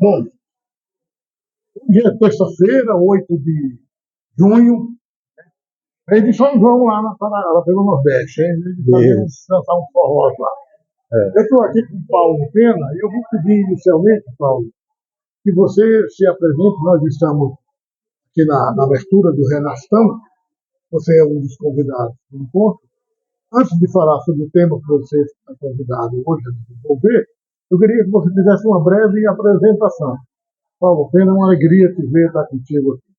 Bom, hoje é terça-feira, 8 de junho, é de São João lá pelo Nordeste, hein? Podemos dançar um forró lá. Eu estou aqui com o Paulo Pena e eu vou pedir inicialmente, Paulo, que você se apresente. Nós estamos aqui na abertura do Renastão, você é um dos convidados do encontro. Antes de falar sobre o tema que você está convidado hoje a desenvolver, eu queria que você fizesse uma breve apresentação. Paulo Pena, é uma alegria te ver, estar contigo aqui.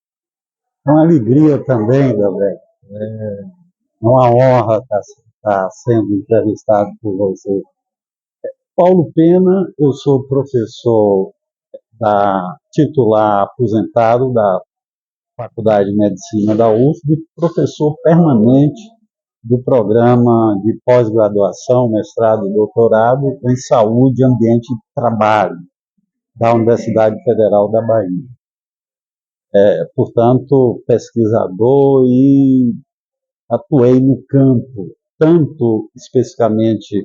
É uma alegria também, Gabriel. É uma honra estar sendo entrevistado por você. Paulo Pena, eu sou professor titular aposentado da Faculdade de Medicina da UFB, professor permanente do programa de pós-graduação, mestrado e doutorado em Saúde, Ambiente e Trabalho da Universidade Federal da Bahia. Portanto, pesquisador e atuei no campo, tanto especificamente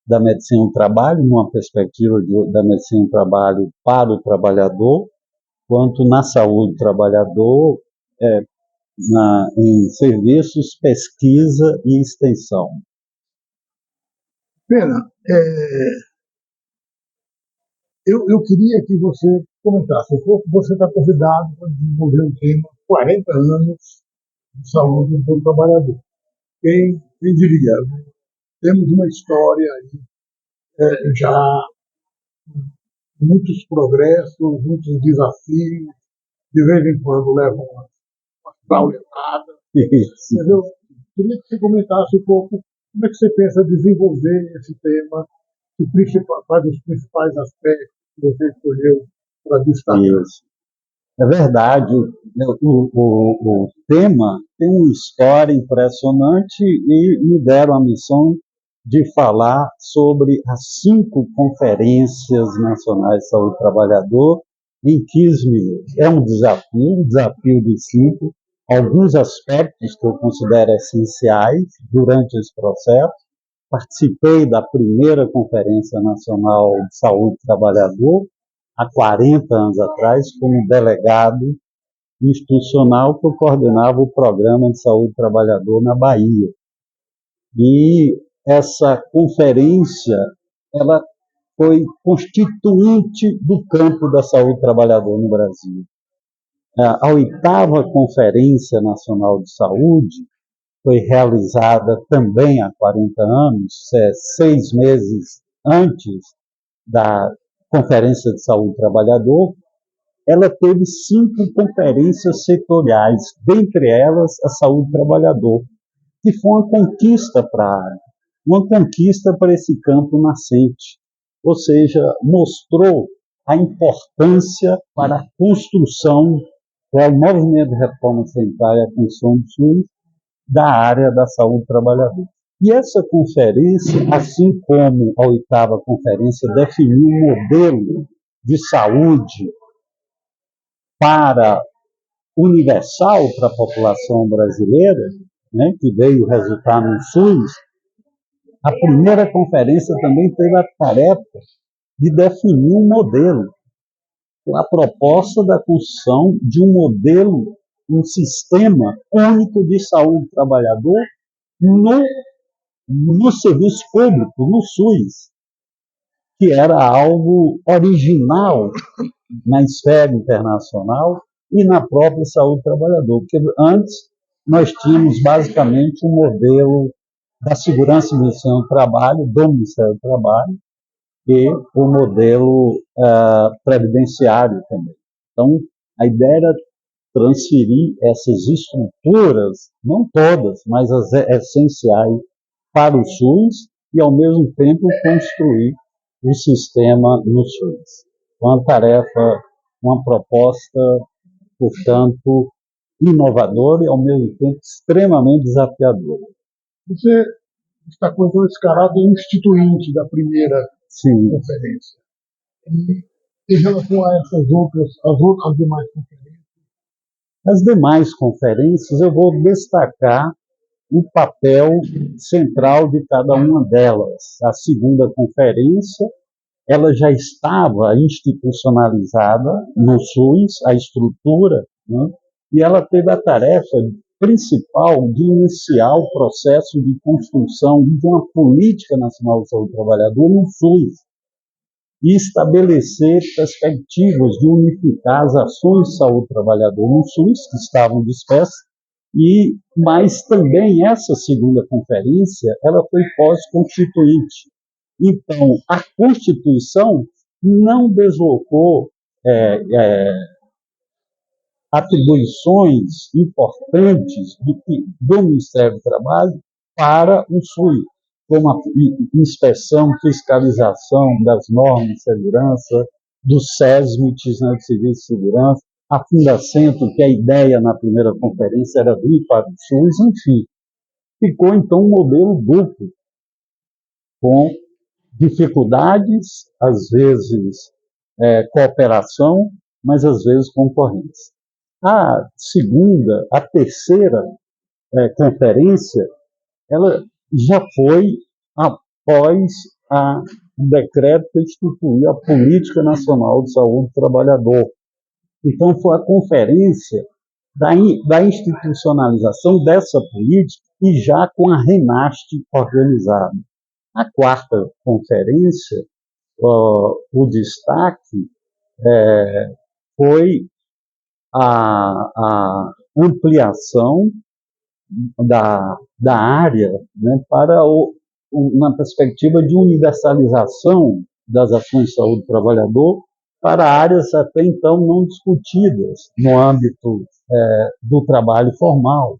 da medicina do trabalho, numa perspectiva da medicina do trabalho para o trabalhador, quanto na saúde do trabalhador, em serviços, pesquisa e extensão. Pena, eu queria que você comentasse. Você está convidado para desenvolver o tema 40 anos de saúde do trabalhador. Quem diria? Temos uma história aí, já muitos progressos, muitos desafios, de vez em quando levam uma trauletada. Mas eu queria que você comentasse um pouco como é que você pensa desenvolver esse tema, quais os principais aspectos que você escolheu para destacar. Isso. É verdade, o tema tem uma história impressionante e me deram a missão de falar sobre as 5 conferências nacionais de saúde do trabalhador em 15 minutos. É um desafio de 5, alguns aspectos que eu considero essenciais durante esse processo. Participei da primeira Conferência Nacional de Saúde do Trabalhador, há 40 anos atrás, como delegado institucional que eu coordenava o Programa de Saúde do Trabalhador na Bahia. E essa conferência, ela foi constituinte do campo da saúde do trabalhador no Brasil. A 8ª Conferência Nacional de Saúde foi realizada também há 40 anos, 6 meses antes da Conferência de Saúde do Trabalhador. Ela teve 5 conferências setoriais, dentre elas a saúde do trabalhador, que foi uma conquista para a área, uma conquista para esse campo nascente, ou seja, mostrou a importância para a construção, para o movimento de reforma sanitária e a construção do SUS, da área da saúde do trabalhador. E essa conferência, assim como a 8ª conferência, definiu um modelo de saúde universal para a população brasileira, né, que veio resultar no SUS. A primeira conferência também teve a tarefa de definir um modelo, a proposta da construção de um modelo, um sistema único de saúde do trabalhador no serviço público, no SUS, que era algo original na esfera internacional e na própria saúde do trabalhador, porque antes nós tínhamos basicamente um modelo da segurança e medicina do trabalho, do Ministério do Trabalho, e o modelo previdenciário também. Então, a ideia era transferir essas estruturas, não todas, mas as essenciais, para o SUS e, ao mesmo tempo, construir um sistema no SUS. Uma tarefa, uma proposta, portanto, inovadora e, ao mesmo tempo, extremamente desafiadora. Você destacou, então, esse caráter instituinte da primeira conferência. E em relação a as demais conferências? As demais conferências, eu vou destacar o papel central de cada uma delas. A segunda conferência, ela já estava institucionalizada no SUS, a estrutura, né? E ela teve a tarefa principal de iniciar o processo de construção de uma política nacional de saúde do trabalhador no SUS e estabelecer perspectivas de unificar as ações de saúde do trabalhador no SUS, que estavam dispersas, mas também essa segunda conferência ela foi pós-constituinte. Então, a Constituição não deslocou atribuições importantes do Ministério do Trabalho para o SUS, como a inspeção, fiscalização das normas de segurança, dos SESMITs, né, de Serviço de Segurança, a Fundacentro, que a ideia na primeira conferência era vir para o SUS, enfim. Ficou, então, um modelo duplo, com dificuldades, às vezes cooperação, mas às vezes concorrência. A terceira conferência, ela já foi após o decreto que instituiu a Política Nacional de Saúde do Trabalhador. Então, foi a conferência da institucionalização dessa política e já com a RENAST organizada. A quarta conferência, o destaque foi a ampliação da área, né, para uma perspectiva de universalização das ações de saúde do trabalhador para áreas até então não discutidas no âmbito do trabalho formal.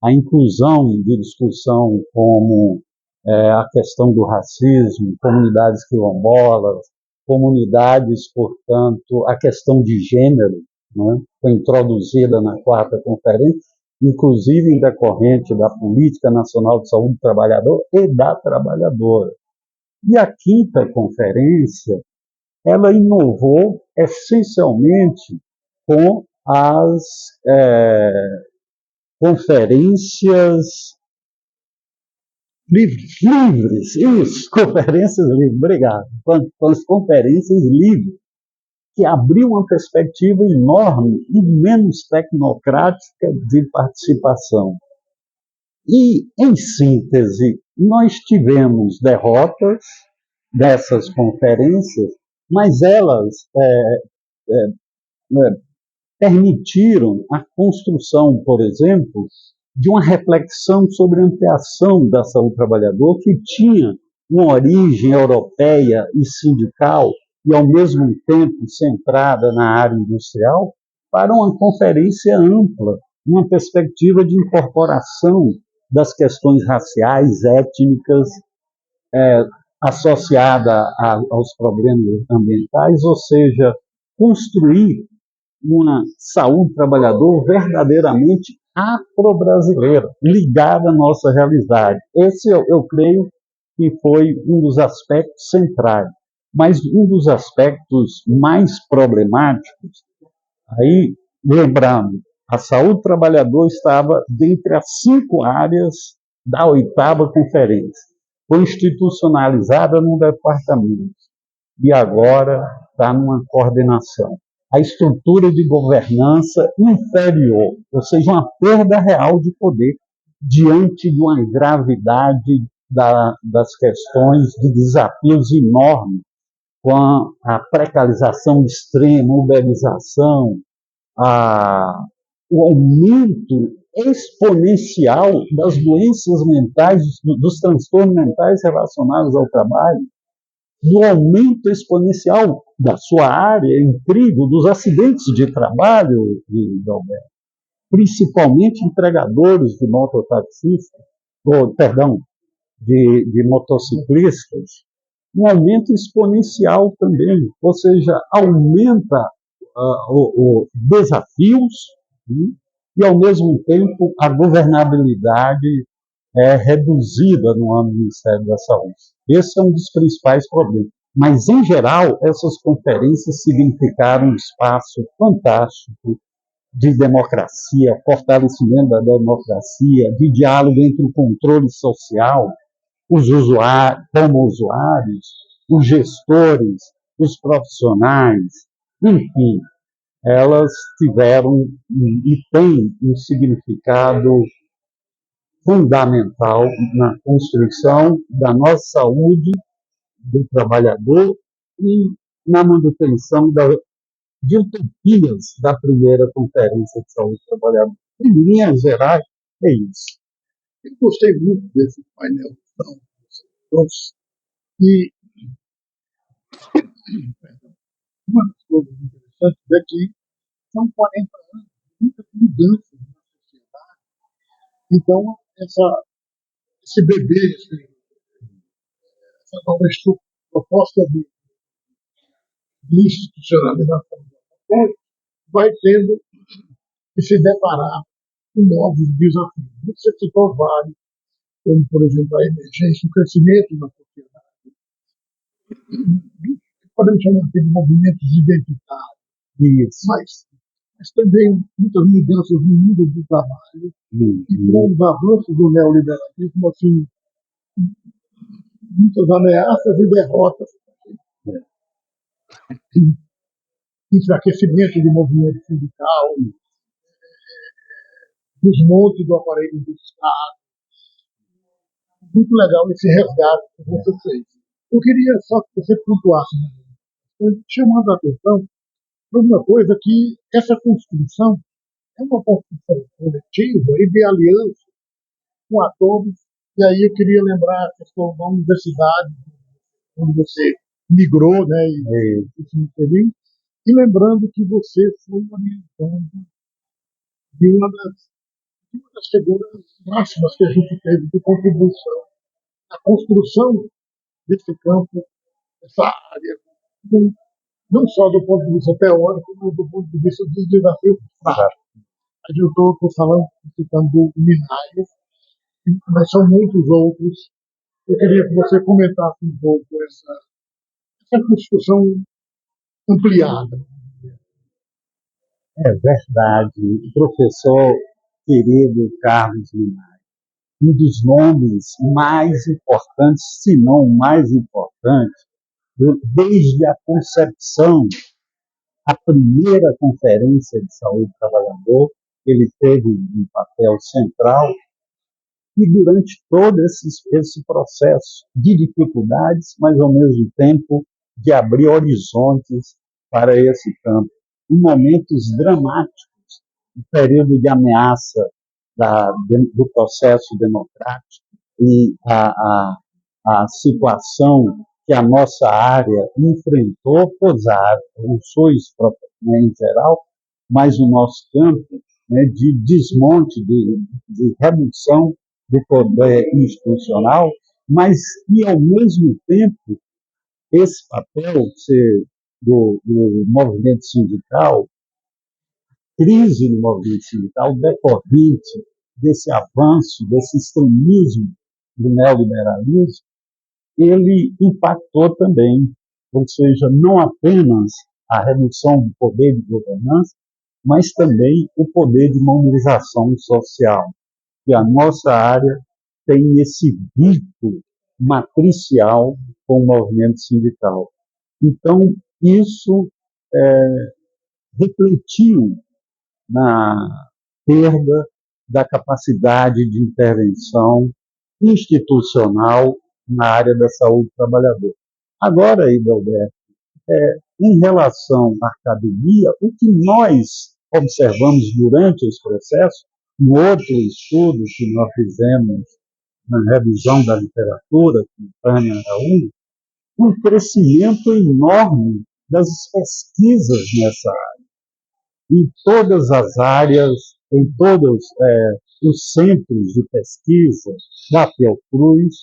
A inclusão de discussão como a questão do racismo, comunidades quilombolas, comunidades, portanto, a questão de gênero, né, foi introduzida na quarta conferência, inclusive em decorrente da Política Nacional de Saúde do Trabalhador e da Trabalhadora. E a quinta conferência, ela inovou essencialmente com as conferências livres, isso, conferências livres, obrigado, com as conferências livres, que abriu uma perspectiva enorme e menos tecnocrática de participação. E, em síntese, nós tivemos derrotas dessas conferências, mas elas permitiram a construção, por exemplo, de uma reflexão sobre a ampliação da saúde do trabalhador, que tinha uma origem europeia e sindical, e ao mesmo tempo centrada na área industrial, para uma conferência ampla, uma perspectiva de incorporação das questões raciais, étnicas, associada aos problemas ambientais, ou seja, construir uma saúde do trabalhador verdadeiramente afro-brasileira, ligada à nossa realidade. Esse, eu creio, que foi um dos aspectos centrais. Mas um dos aspectos mais problemáticos, aí, lembrando, a saúde do trabalhador estava dentre as 5 áreas da 8ª conferência. Foi institucionalizada num departamento e agora está numa coordenação. A estrutura de governança inferior, ou seja, uma perda real de poder diante de uma gravidade das questões de desafios enormes, com a precarização extrema, uberização, o aumento exponencial das doenças mentais, dos transtornos mentais relacionados ao trabalho, do aumento exponencial da sua área incrível, dos acidentes de trabalho, Alberto, principalmente entregadores de mototaxistas, de motociclistas, um aumento exponencial também, ou seja, aumenta os desafios, e, ao mesmo tempo, a governabilidade é reduzida no âmbito do Ministério da Saúde. Esse é um dos principais problemas. Mas, em geral, essas conferências significaram um espaço fantástico de democracia, fortalecimento da democracia, de diálogo entre o controle social, os usuários, como usuários, os gestores, os profissionais, enfim, elas tiveram e têm um significado fundamental na construção da nossa saúde do trabalhador e na manutenção de utopias da primeira Conferência de Saúde do Trabalhador. Em linhas gerais, é isso. Eu gostei muito desse painel e uma das coisas interessantes é que são 40 anos de muitas mudanças na sociedade. Então, esse bebê, essa nova proposta de institucionalização da coisa, vai tendo que se deparar com novos desafios. Você citou vários, como, por exemplo, a emergência, o crescimento da sociedade. Podemos chamar de movimentos identitários. Isso. Mas também muitas mudanças no mundo do trabalho. E com os avanços do neoliberalismo, assim, muitas ameaças e derrotas. Enfraquecimento do movimento sindical, desmonte do aparelho do Estado. Muito legal esse resgate que você fez. Eu queria só que você pontuasse, chamando a atenção para uma coisa que essa construção é uma construção coletiva e de aliança com atores. E aí eu queria lembrar a questão da universidade, onde você migrou, né, e se inseriu, e lembrando que você foi orientando de uma das figuras máximas que a gente teve de contribuição na construção desse campo, dessa área, não só do ponto de vista teórico, mas do ponto de vista dos desafios práticos. Eu estou falando, citando o Minário, mas são muitos outros. Eu queria que você comentasse um pouco essa construção ampliada. É verdade. O professor querido Carlos Minário, um dos nomes mais importantes, se não o mais importante, desde a concepção, a primeira Conferência de Saúde do Trabalhador, ele teve um papel central e durante todo esse processo de dificuldades, mas ao mesmo tempo de abrir horizontes para esse campo. Em momentos dramáticos, o período de ameaça do processo democrático e a situação que a nossa área enfrentou, todas as áreas, não só isso em geral, mas o nosso campo, né, de desmonte, de redução do poder institucional, mas que, ao mesmo tempo, esse papel do movimento sindical, crise do movimento sindical decorrente desse avanço, desse extremismo do neoliberalismo, ele impactou também, ou seja, não apenas a redução do poder de governança, mas também o poder de mobilização social. E a nossa área tem esse vínculo matricial com o movimento sindical. Então, isso refletiu na perda da capacidade de intervenção institucional na área da saúde do trabalhador. Agora, Hidalberto, em relação à academia, o que nós observamos durante esse processo, no outro estudo que nós fizemos na revisão da literatura, com Tânia Araújo, um crescimento enorme das pesquisas nessa área. Em todas as áreas, em todos os centros de pesquisa da Fiocruz,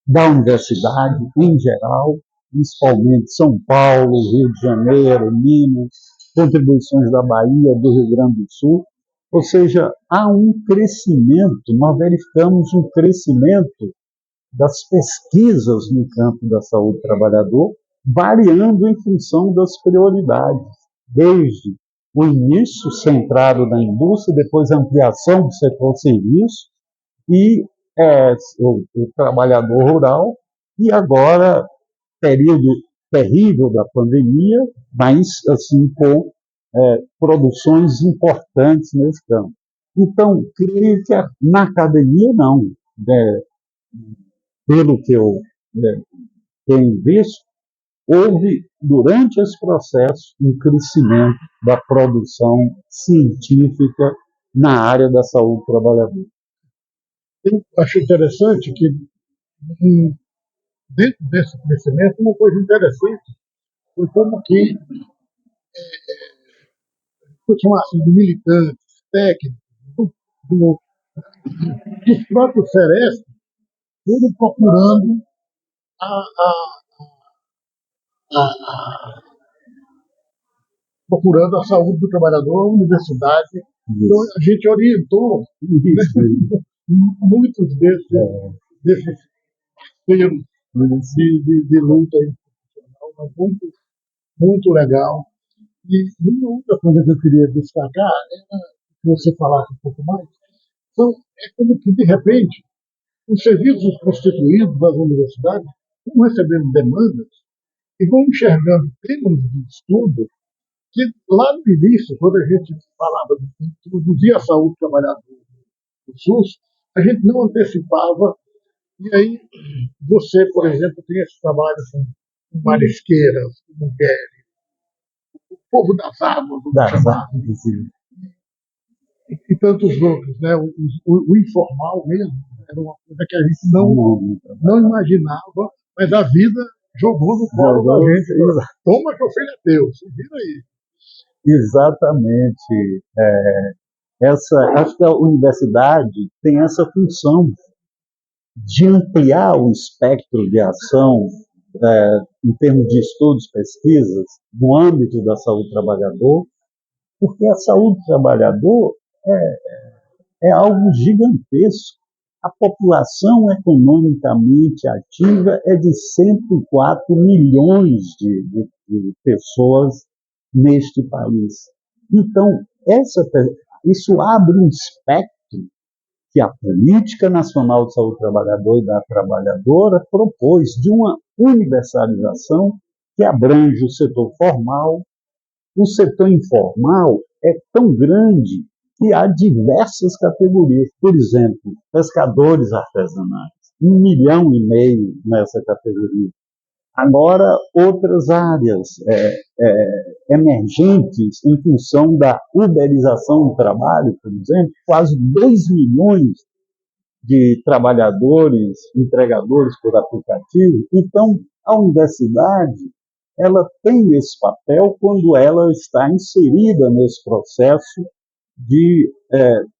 da universidade em geral, principalmente São Paulo, Rio de Janeiro, Minas, contribuições da Bahia, do Rio Grande do Sul. Ou seja, há um crescimento, nós verificamos um crescimento das pesquisas no campo da saúde do trabalhador, variando em função das prioridades, desde o início centrado na indústria, depois a ampliação do setor serviço e o trabalhador rural, e agora período terrível da pandemia, mas assim com produções importantes nesse campo. Então, creio que na academia não, né, pelo que eu tenho visto, houve, durante esse processo, um crescimento da produção científica na área da saúde trabalhadora. Eu acho interessante que, dentro desse crescimento, uma coisa interessante foi como que, vou chamar assim, de militantes, técnicos, do, dos próprios Ceresp, foram procurando a, a, a, procurando a saúde do trabalhador, a universidade. Então, a gente orientou, né, muitos desses parceiros de luta institucional, muito, muito legal. E uma outra coisa que eu queria destacar era que você falasse um pouco mais. Então, é como que, de repente, os serviços constituídos das universidades vão recebendo demandas e vão enxergando temas de estudo que, lá no início, quando a gente falava de introduzir a saúde trabalhadora no SUS, a gente não antecipava. E aí, você, por exemplo, tem esse trabalho com marisqueiras, com mulheres, o povo das águas, Das águas, e tantos outros, né? O informal mesmo era uma coisa que a gente não imaginava, mas a vida jogou no colo da gente. Toma que o filho é teu, se vira aí. Exatamente. Acho que a universidade tem essa função de ampliar o espectro de ação em termos de estudos, pesquisas, no âmbito da saúde do trabalhador, porque a saúde do trabalhador é algo gigantesco. A população economicamente ativa é de 104 milhões de pessoas neste país. Então, isso abre um espectro que a Política Nacional de Saúde do Trabalhador e da Trabalhadora propôs de uma universalização que abrange o setor formal. O setor informal é tão grande que há diversas categorias. Por exemplo, pescadores artesanais, 1,5 milhão nessa categoria. Agora, outras áreas emergentes em função da uberização do trabalho, por exemplo, quase 2 milhões de trabalhadores, entregadores por aplicativo. Então, a universidade ela tem esse papel quando ela está inserida nesse processo de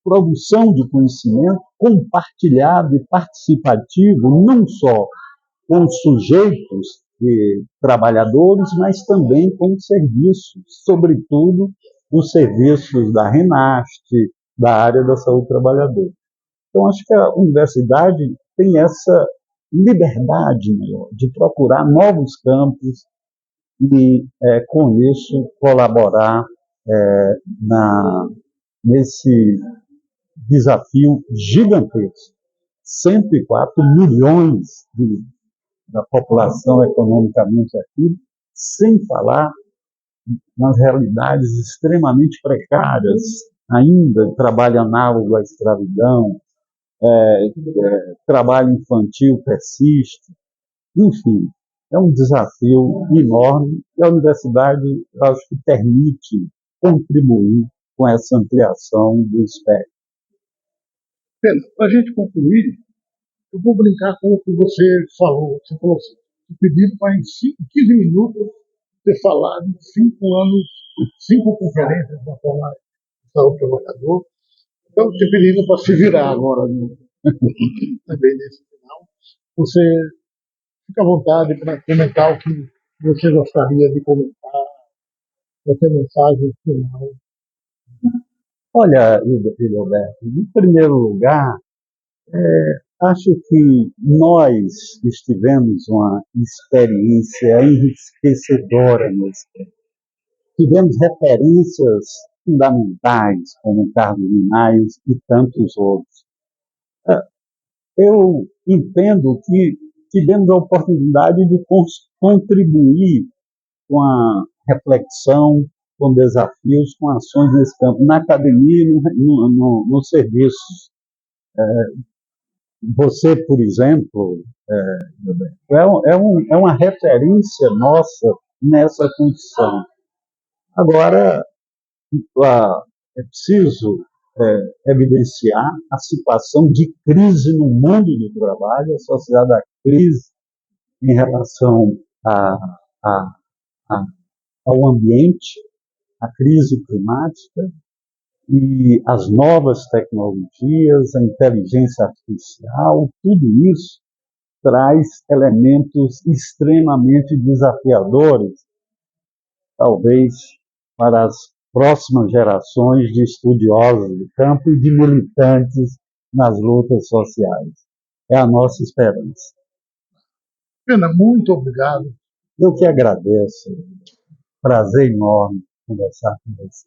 produção de conhecimento compartilhado e participativo, não só com os sujeitos trabalhadores, mas também com os serviços, sobretudo os serviços da RENAST, da área da saúde trabalhadora. Então, acho que a universidade tem essa liberdade maior de procurar novos campos e, com isso, colaborar nesse desafio gigantesco. 104 milhões da população economicamente ativa, sem falar nas realidades extremamente precárias, ainda trabalho análogo à escravidão, trabalho infantil persiste, enfim, é um desafio enorme e a universidade, acho que permite contribuir com essa ampliação do espectro. Para a gente concluir, eu vou brincar com o que você falou. Você falou assim, pedido para em 15 minutos ter falado em 5 anos, 5 conferências para falar de saúde do trabalhador. Então, te pedindo para se virar agora também nesse final. Você fica à vontade para comentar o que você gostaria de comentar, essa mensagem final. Olha, Roberto, em primeiro lugar, acho que nós tivemos uma experiência enriquecedora nesse tempo. Tivemos referências fundamentais, como Carlos Linhares e tantos outros. Eu entendo que tivemos a oportunidade de contribuir com a reflexão, com desafios, com ações nesse campo, na academia e nos serviços. Você, por exemplo, é uma referência nossa nessa condição. Agora, é preciso evidenciar a situação de crise no mundo do trabalho, associada à crise em relação ao ambiente, à crise climática e as novas tecnologias, a inteligência artificial, tudo isso traz elementos extremamente desafiadores, talvez para as próximas gerações de estudiosos do campo e de militantes nas lutas sociais. É a nossa esperança. Pena, muito obrigado. Eu que agradeço. Prazer enorme conversar com você.